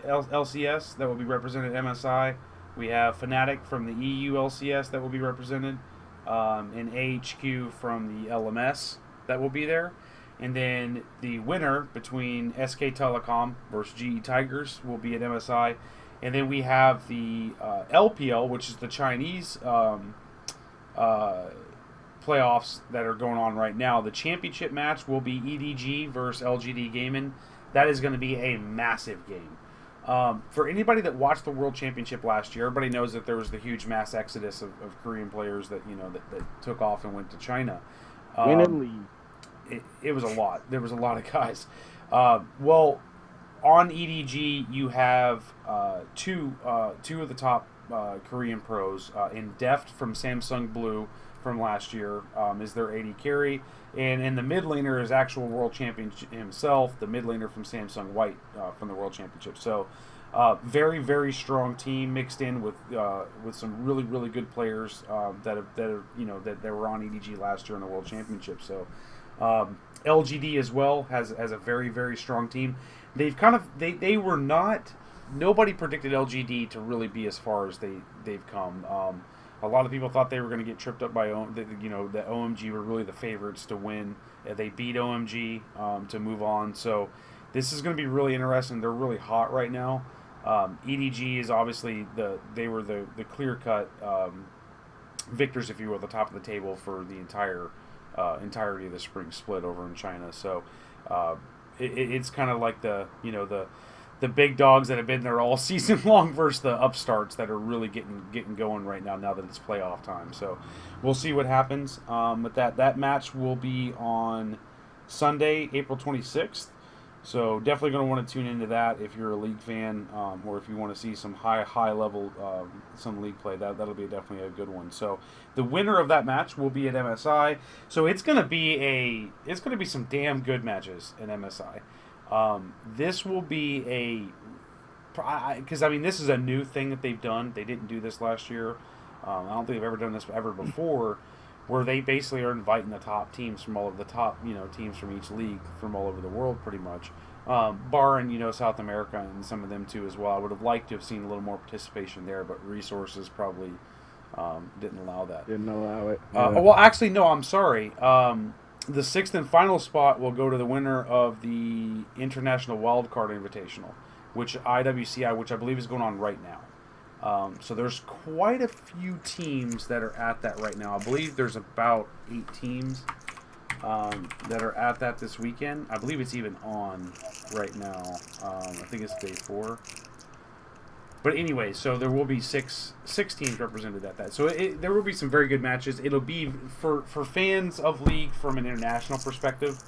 LCS that will be represented at MSI. We have Fnatic from the EU LCS that will be represented, and AHQ from the LMS that will be there. And then the winner between SK Telecom versus GE Tigers will be at MSI. And then we have the LPL, which is the Chinese playoffs that are going on right now. The championship match will be EDG versus LGD Gaming. That is going to be a massive game. For anybody that watched the World Championship last year, everybody knows that there was the huge mass exodus of Korean players that that took off and went to China. Win and leave. It was a lot. There was a lot of guys. Well. On EDG, you have two of the top Korean pros. In Deft from Samsung Blue from last year is their AD carry. And in the mid laner is actual world champion himself, the mid laner from Samsung White from the World Championship. So very, very strong team mixed in with some really, really good players that were on EDG last year in the World Championship. So LGD as well has a very, very strong team. They've they were not. Nobody predicted LGD to really be as far as they've come. A lot of people thought they were going to get tripped up by that OMG were really the favorites to win. They beat OMG to move on. So this is going to be really interesting. They're really hot right now. EDG is obviously they were the clear cut victors, if you will, at the top of the table for the entirety of the spring split over in China. So it's kind of like the big dogs that have been there all season long versus the upstarts that are really getting going right now that it's playoff time. So we'll see what happens. But that match will be on Sunday, April 26th. So definitely going to want to tune into that if you're a league fan, or if you want to see some high level some league play. That'll be definitely a good one. So the winner of that match will be at MSI. So it's going to be some damn good matches at MSI. This will be because this is a new thing that they've done. They didn't do this last year. I don't think they've ever done this ever before, where they basically are inviting the top teams from all over the top, teams from each league from all over the world, pretty much, barring South America and some of them too as well. I would have liked to have seen a little more participation there, but resources probably didn't allow that. Didn't allow it. Well, actually, no. I'm sorry. The sixth and final spot will go to the winner of the International Wildcard Invitational, which IWCI, which I believe is going on right now. So there's quite a few teams that are at that right now. I believe there's about 8 teams that are at that this weekend. I believe it's even on right now. I think it's day 4. But anyway, so there will be six teams represented at that. So there will be some very good matches. It'll be for fans of League from an international perspective,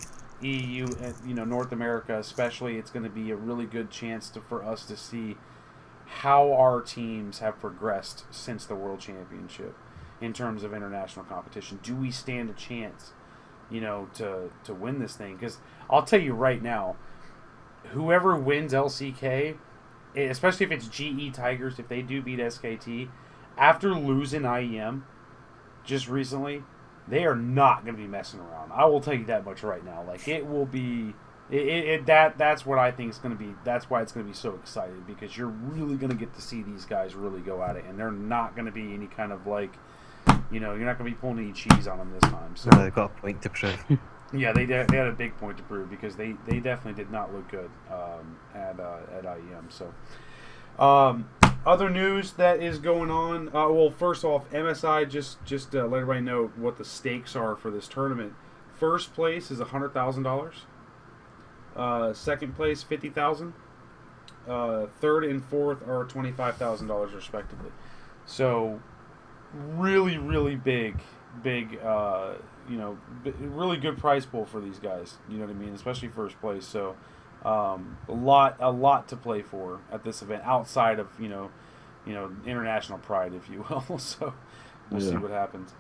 EU, North America especially. It's going to be a really good chance for us to see how our teams have progressed since the World Championship in terms of international competition. Do we stand a chance, to win this thing? Because I'll tell you right now, whoever wins LCK, especially if it's GE Tigers, if they do beat SKT, after losing IEM just recently, they are not going to be messing around. I will tell you that much right now. Like, it will be... That's what I think is going to be. That's why it's going to be so exciting, because you're really going to get to see these guys really go at it, and they're not going to be any kind of like, you're not going to be pulling any cheese on them this time. So they've got a point to prove. Yeah, they had a big point to prove, because they definitely did not look good at IEM. So other news that is going on. Well, first off, MSI just let everybody know what the stakes are for this tournament. First place is $100,000. Second place, $50,000. Third and fourth are $25,000 respectively. So, really, really big, really good prize pool for these guys. You know what I mean? Especially first place. So, a lot to play for at this event outside of international pride, if you will. So, we'll see what happens.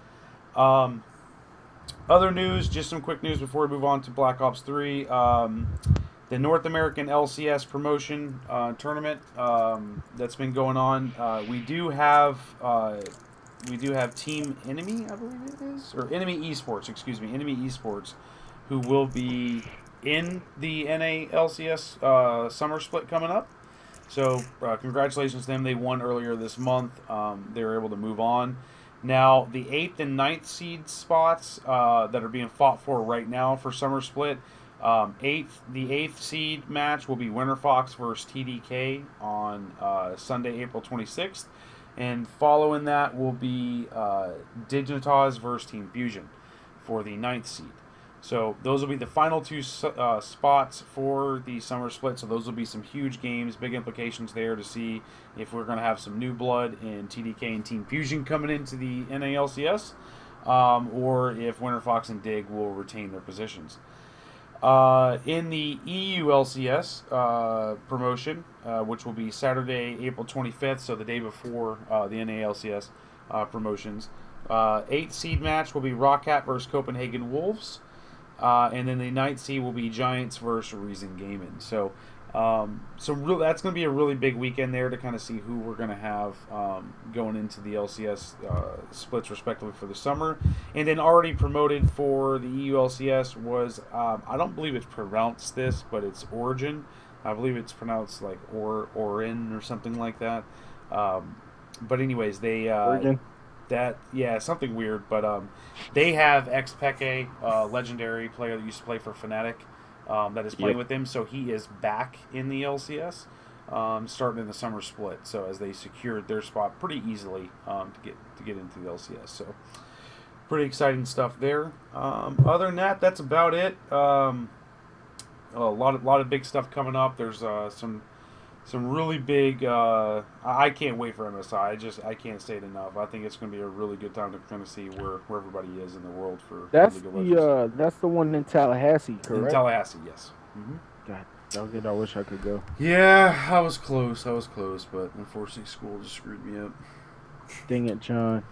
Other news, just some quick news before we move on to Black Ops 3. The North American LCS promotion tournament that's been going on. We do have Team Enemy, I believe it is, or Enemy eSports, Enemy eSports, who will be in the NA LCS summer split coming up. So congratulations to them. They won earlier this month. They were able to move on. Now, the 8th and 9th seed spots that are being fought for right now for Summer Split, the 8th seed match will be Winter Fox versus TDK on Sunday, April 26th. And following that will be Dignitas versus Team Fusion for the 9th seed. So those will be the final 2 spots for the Summer Split. So those will be some huge games, big implications there to see if we're going to have some new blood in TDK and Team Fusion coming into the NALCS, or if Winter Fox and Dig will retain their positions. In the EU LCS promotion, which will be Saturday, April 25th, so the day before the NALCS promotions, 8th seed match will be Rockcat versus Copenhagen Wolves. And then the 9th seed will be Giants versus Reason Gaming. So that's going to be a really big weekend there to kind of see who we're going to have going into the LCS splits respectively for the summer. And then already promoted for the EU LCS was, I don't believe it's pronounced this, but it's Origin. I believe it's pronounced like Orin or something like that. But anyways, they... Oregon? Something weird, but they have ex Peke, legendary player that used to play for Fnatic, that is playing Yep. with him. So he is back in the LCS, starting in the summer split. So as they secured their spot pretty easily to get into the LCS. So pretty exciting stuff there. Other than that, that's about it. A lot of big stuff coming up. There's some really big. I can't wait for MSI. I can't say it enough. I think it's going to be a really good time to kind of see where everybody is in the world for That's League of Legends. that's the one in Tallahassee, In correct? Tallahassee, yes. Mm-hmm. God, dang it, I wish I could go. Yeah, I was close, but unfortunately, school just screwed me up. Dang it, John.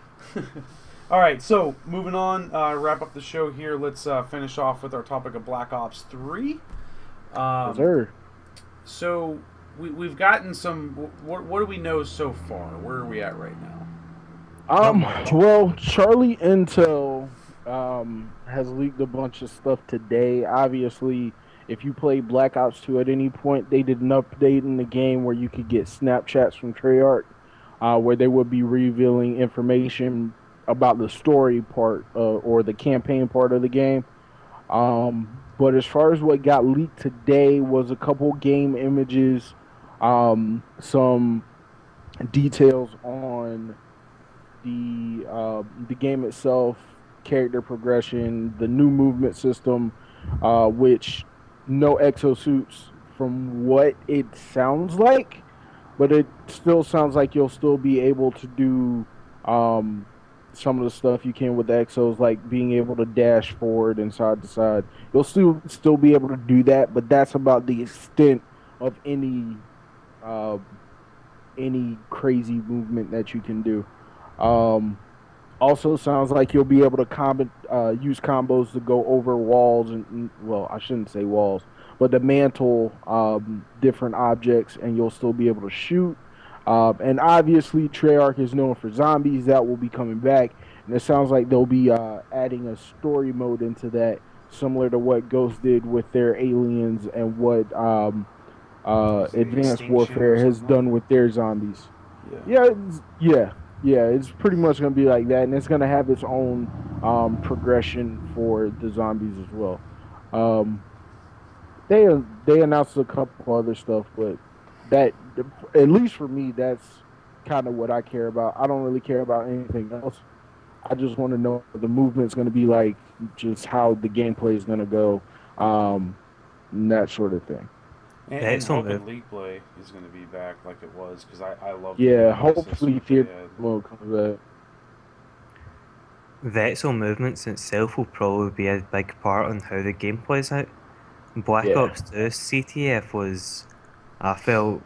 All right, so moving on, wrap up the show here. Let's finish off with our topic of Black Ops 3. Yes, sir. So we've gotten some. What do we know so far? Where are we at right now? Well, Charlie Intel has leaked a bunch of stuff today. Obviously, if you play Black Ops 2 at any point, they did an update in the game where you could get Snapchats from Treyarch, where they would be revealing information about the story part or the campaign part of the game. But as far as what got leaked today was a couple game images, some details on the game itself, character progression, the new movement system, which no exosuits from what it sounds like, but it still sounds like you'll still be able to do some of the stuff you can with the exos, like being able to dash forward and side to side. You'll still be able to do that, but that's about the extent of uh, any crazy movement that you can do. Also sounds like you'll be able to use combos to go over walls and well, I shouldn't say walls, but to mantle different objects, and you'll still be able to shoot. And obviously, Treyarch is known for zombies. That will be coming back, and it sounds like they'll be adding a story mode into that, similar to what Ghost did with their aliens and what Advanced Warfare has done with their zombies. Yeah, it's pretty much going to be like that, and it's going to have its own progression for the zombies as well. Um, they announced a couple other stuff, but that, at least for me, that's kind of what I care about. I don't really care about anything else. I just want to know what the movement's going to be like, just how the gameplay is going to go, and that sort of thing. And hoping League Play is going to be back like it was, because I love. Yeah, hopefully theater mode comes back. The actual movements itself will probably be a big part on how the game plays out. Black Ops 2 CTF was, I felt,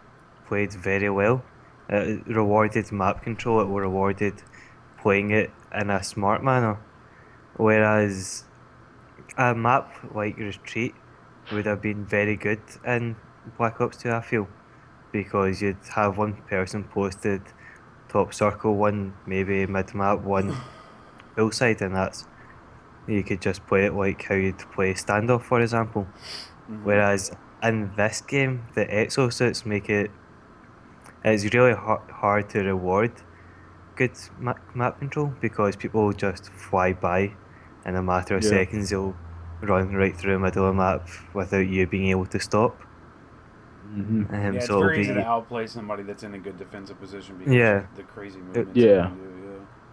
played very well. It rewarded map control, it rewarded playing it in a smart manner. Whereas a map like Retreat would have been very good in Black Ops 2, I feel, because you'd have one person posted top circle, one maybe mid map, one hillside, and you could just play it like how you'd play standoff, for example. Mm-hmm. Whereas in this game, the exosuits make it's really hard to reward good map control, because people will just fly by in a matter of seconds. They'll run right through the middle of the map without you being able to stop. Mm-hmm. It's very easy to outplay somebody that's in a good defensive position because of the crazy movements.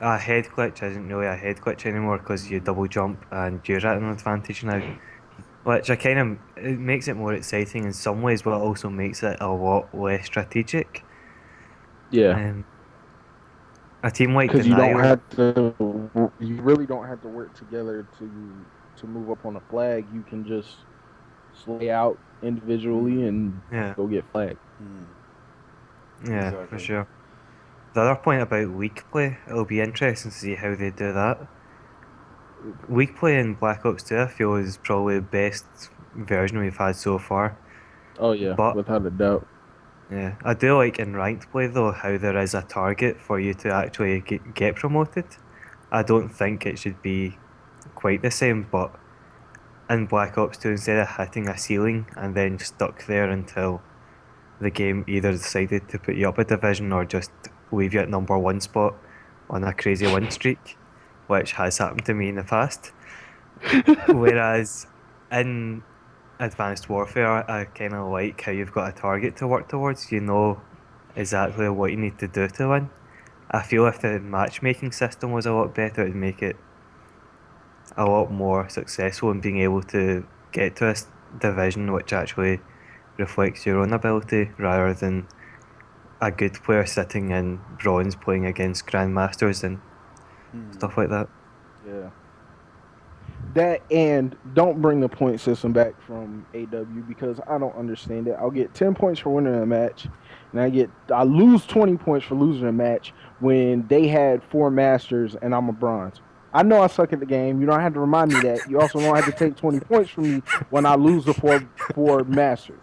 A head glitch isn't really a head glitch anymore, because you double jump and you're at an advantage now. Which it makes it more exciting in some ways, but also makes it a lot less strategic. Yeah. A team like because you really don't have to work together to move up on a flag. You can just slay out individually and go get flagged. Yeah, exactly. For sure. The other point about weak play, it'll be interesting to see how they do that. Weak play in Black Ops 2, I feel, is probably the best version we've had so far. Oh yeah, but, without a doubt. Yeah, I do like in ranked play though how there is a target for you to actually get promoted. I don't think it should be quite the same, but in Black Ops 2, instead of hitting a ceiling and then stuck there until the game either decided to put you up a division or just leave you at number 1 spot, on a crazy win streak, which has happened to me in the past. Whereas in Advanced Warfare, I kind of like how you've got a target to work towards. You know exactly what you need to do to win. I feel if the matchmaking system was a lot better, it'd make it a lot more successful in being able to get to a division which actually reflects your own ability rather than a good player sitting in bronze playing against grandmasters and stuff like that. Yeah. That, and don't bring the point system back from AW because I don't understand it. I'll get 10 points for winning a match, and I lose 20 points for losing a match when they had 4 masters and I'm a bronze. I know I suck at the game. You don't have to remind me that. You also don't have to take 20 points from me when I lose the four masters.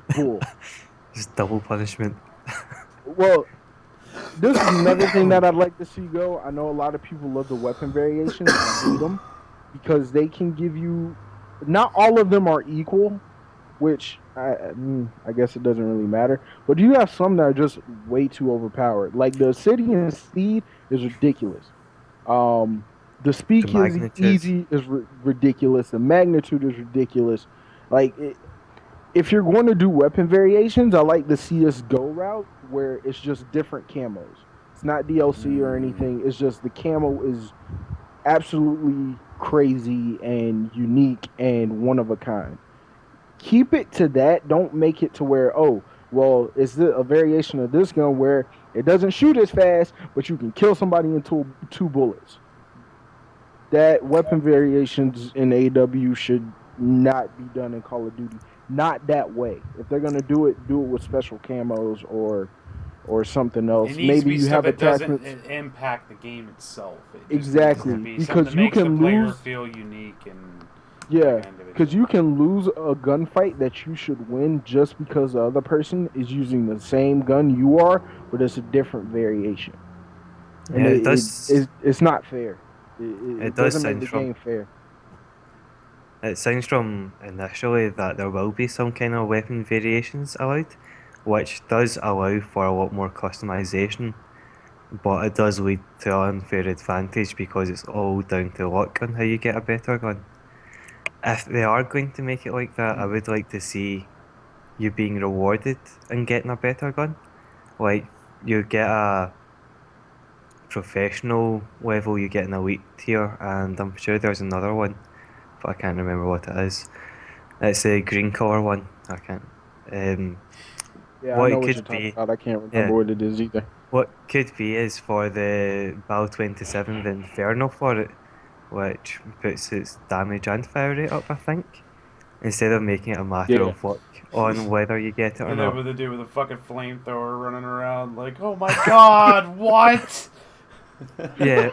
It's bull. Just double punishment. Well, this is another thing that I'd like to see go. I know a lot of people love the weapon variations. I hate them because they can give you. Not all of them are equal, which I guess it doesn't really matter. But you have some that are just way too overpowered. Like the Obsidian Steed is ridiculous. The Speed is easy is ridiculous. The magnitude is ridiculous. Like if you're going to do weapon variations, I like the CS:GO route where it's just different camos. It's not DLC or anything. It's just the camo is absolutely crazy and unique and one of a kind. Keep it to that. Don't make it to where, oh, well, it's a variation of this gun where it doesn't shoot as fast, but you can kill somebody in two bullets. That weapon variations in AW should not be done in Call of Duty. Not that way. If they're gonna do it with special camos or something else. It needs Maybe to be you stuff have that attachments. doesn't impact the game itself. Exactly, because you can the player feel unique and because you can lose a gunfight that you should win just because the other person is using the same gun you are, but it's a different variation. And it's not fair. It doesn't make the game fair. It sounds from initially that there will be some kind of weapon variations allowed, which does allow for a lot more customization, but it does lead to an unfair advantage because it's all down to luck on how you get a better gun. If they are going to make it like that, I would like to see you being rewarded and getting a better gun. Like, you get a professional level, you get an elite tier, and I'm sure there's another one, but I can't remember what it is. It's a green colour one. I can't. I know what you're talking about. I can't remember what it is either. What could be is for the Bal 27, the Inferno for it, which puts its damage and fire rate up, I think, instead of making it a matter of luck on whether you get it or not. What they do with a fucking flamethrower running around, like, oh my god, what? Yeah.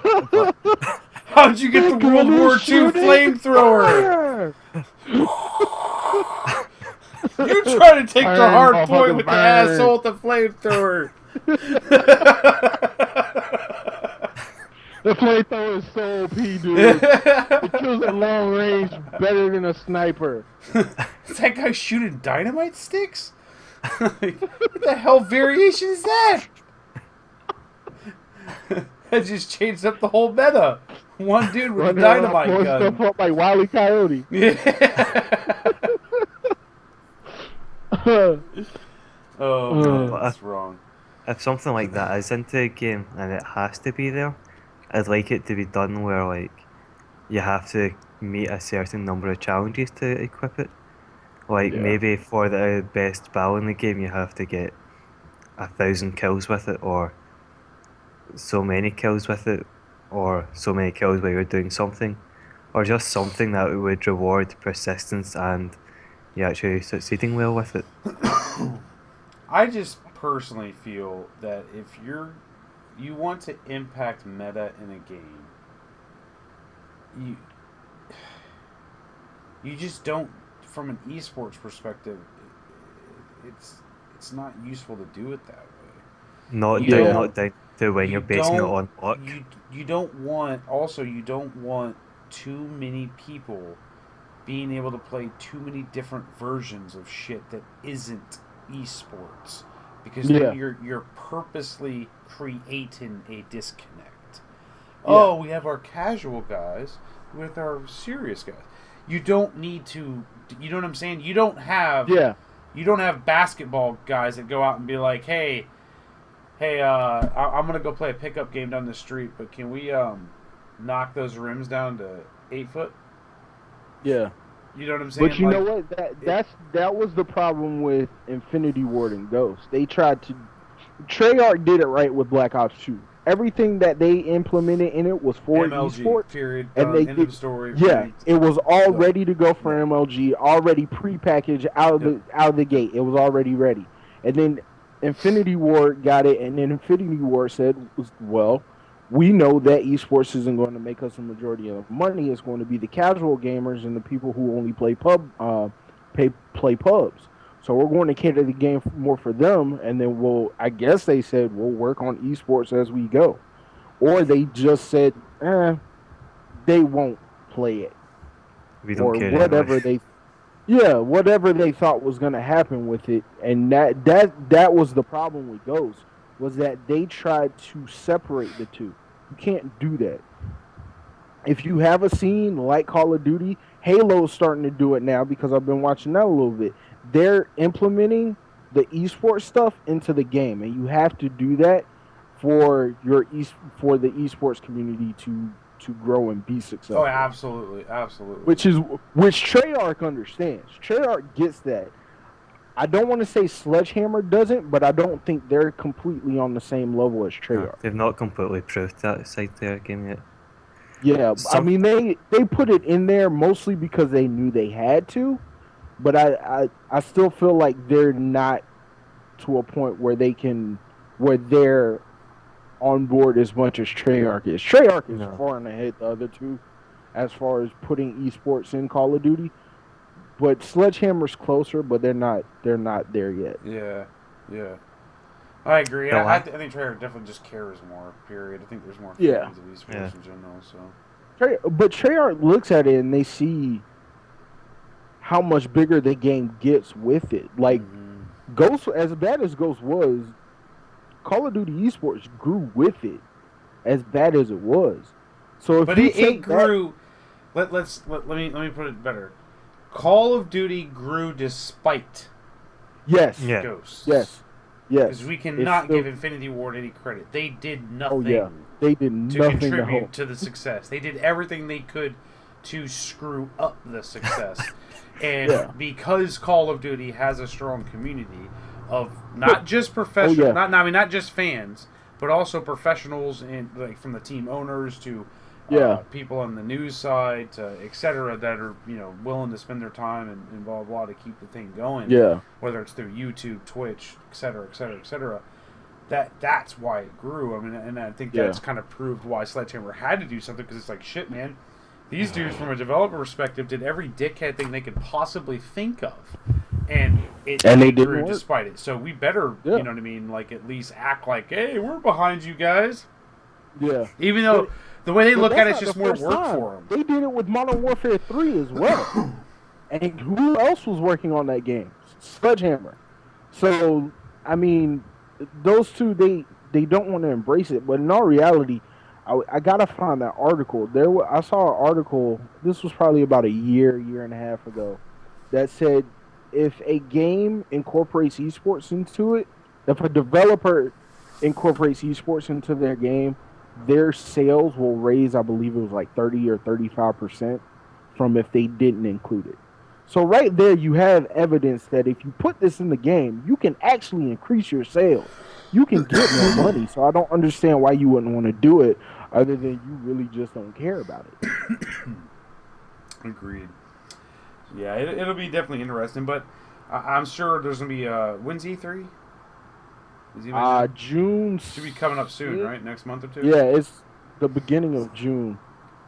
How'd you get the World War II flamethrower? You try to take the hard point with the asshole with the flamethrower. The flamethrower is so OP, dude. It kills at long range better than a sniper. Is that guy shooting dynamite sticks? What the hell variation is that? That just changed up the whole meta. One dude with a dynamite gun. Stuff up like Wile E. Coyote. Yeah. That's wrong. If something like that is into a game and it has to be there, I'd like it to be done where, like, you have to meet a certain number of challenges to equip it. Like, maybe for the best Bal in the game, you have to get 1,000 kills with it, or so many kills with it, or so many kills where you're doing something, or just something that would reward persistence and you actually succeeding well with it. I just personally feel that if you want to impact meta in a game, you just don't, from an eSports perspective, it's not useful to do it that way. Not down to when you're basing it on luck. You don't want too many people being able to play too many different versions of shit that isn't eSports, because then you're purposely creating a disconnect. Oh, we have our casual guys with our serious guys. You don't need to. You know what I'm saying? You don't have. Yeah. You don't have basketball guys that go out and be like, hey, I'm gonna go play a pickup game down the street, but can we knock those rims down to 8 foot? Yeah. You know what I'm saying? But you know what? That was the problem with Infinity Ward and Ghost. They tried to. Treyarch did it right with Black Ops 2. Everything that they implemented in it was for MLG, esports. period. And they end did, of story. yeah, it was all ready to go for MLG, already pre-packaged out of the gate. It was already ready. And then Infinity Ward got it, and then Infinity Ward said, well, we know that esports isn't going to make us a majority of money. It's going to be the casual gamers and the people who only play play pubs. So we're going to cater the game more for them, and then I guess they said we'll work on esports as we go. Or they just said, they won't play it. We don't care whatever anyway. whatever they thought was going to happen with it. And that was the problem with Ghost, was that they tried to separate the two. You can't do that. If you have a scene like Call of Duty, Halo's starting to do it now because I've been watching that a little bit. They're implementing the esports stuff into the game, and you have to do that for the esports community to grow and be successful. Oh, absolutely. Which Treyarch understands. Treyarch gets that. I don't want to say Sledgehammer doesn't, but I don't think they're completely on the same level as Treyarch. No, they've not completely proved that side to their game yet. Yeah, I mean they put it in there mostly because they knew they had to, but I still feel like they're not to a point where they're on board as much as Treyarch is. Treyarch is far and ahead the other two as far as putting esports in Call of Duty, but Sledgehammer's closer, but they're not there yet. Yeah. I agree. I think Treyarch definitely just cares more. Period. I think there's more fans of esports in general. So, but Treyarch looks at it and they see how much bigger the game gets with it. Like Ghost, as bad as Ghost was, Call of Duty esports grew with it, as bad as it was. So, it grew. Let me put it better. Call of Duty grew despite Ghosts. Yes. Because we cannot give Infinity Ward any credit. They did nothing. They did nothing to contribute to the success. They did everything they could to screw up the success. And because Call of Duty has a strong community of not just professionals, not just fans, but also professionals and like from the team owners to people on the news side, to et cetera, that are willing to spend their time and blah blah to keep the thing going. Yeah. Whether it's through YouTube, Twitch, et cetera, et cetera, et cetera. That's why it grew. I mean, and I think that's kind of proved why Sledgehammer had to do something, because it's like, shit, man. These dudes, from a developer perspective, did every dickhead thing they could possibly think of, and they grew despite it. So we better, you know what I mean, like at least act like, hey, we're behind you guys. Yeah. Even though the way they look at it, it's just more work for them. They did it with Modern Warfare 3 as well. And who else was working on that game? Sledgehammer. So, I mean, those two, they don't want to embrace it. But in all reality, I gotta find that article. I saw an article, this was probably about a year and a half ago, that said if a game incorporates esports into it, if a developer incorporates esports into their game, their sales will raise, I believe it was like 30 or 35% from if they didn't include it. So right there you have evidence that if you put this in the game, you can actually increase your sales. You can get more money. So I don't understand why you wouldn't want to do it, other than you really just don't care about it. Agreed. Yeah, it'll be definitely interesting, but I'm sure there's going to be when's E3? June. Should be coming up soon, right? Next month or two? Yeah, it's the beginning of June.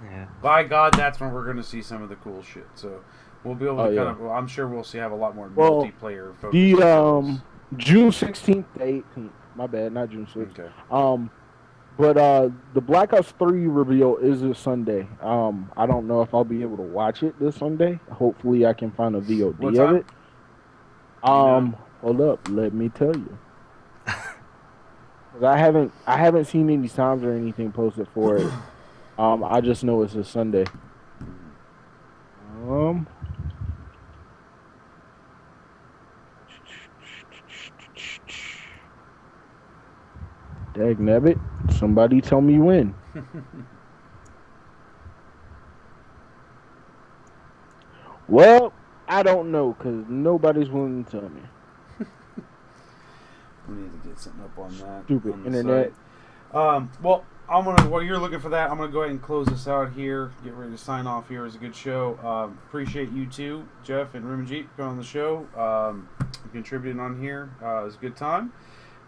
Yeah. By God, that's when we're going to see some of the cool shit. So we'll be able to well, I'm sure we'll have a lot more multiplayer focus. The June 16th to 18th. My bad, not June 6th. Okay. But the Black Ops 3 reveal is this Sunday. I don't know if I'll be able to watch it this Sunday. Hopefully I can find a VOD of it. Hold up, let me tell you. I haven't seen any times or anything posted for it. I just know it's a Sunday. Um, Dagnabbit, somebody tell me when. Well, I don't know because nobody's willing to tell me. We need to get something up on that. Stupid on the internet. site. Well, while you're looking for that, I'm gonna go ahead and close this out here. Get ready to sign off here. It was a good show. Appreciate you two, Jeff and Rumanjeet, coming on the show. Contributing on here. It was a good time.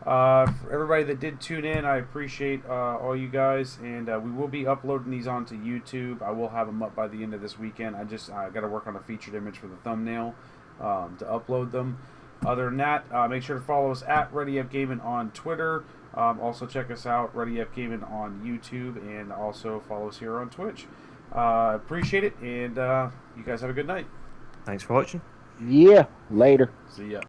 For everybody that did tune in, I appreciate all you guys, and we will be uploading these onto YouTube. I will have them up by the end of this weekend. I got to work on a featured image for the thumbnail to upload them. Other than that, make sure to follow us at Ready Up Gaming on Twitter. Also check us out, Ready Up Gaming on YouTube, and also follow us here on Twitch. Appreciate it, and you guys have a good night. Thanks for watching. Yeah, later. See ya.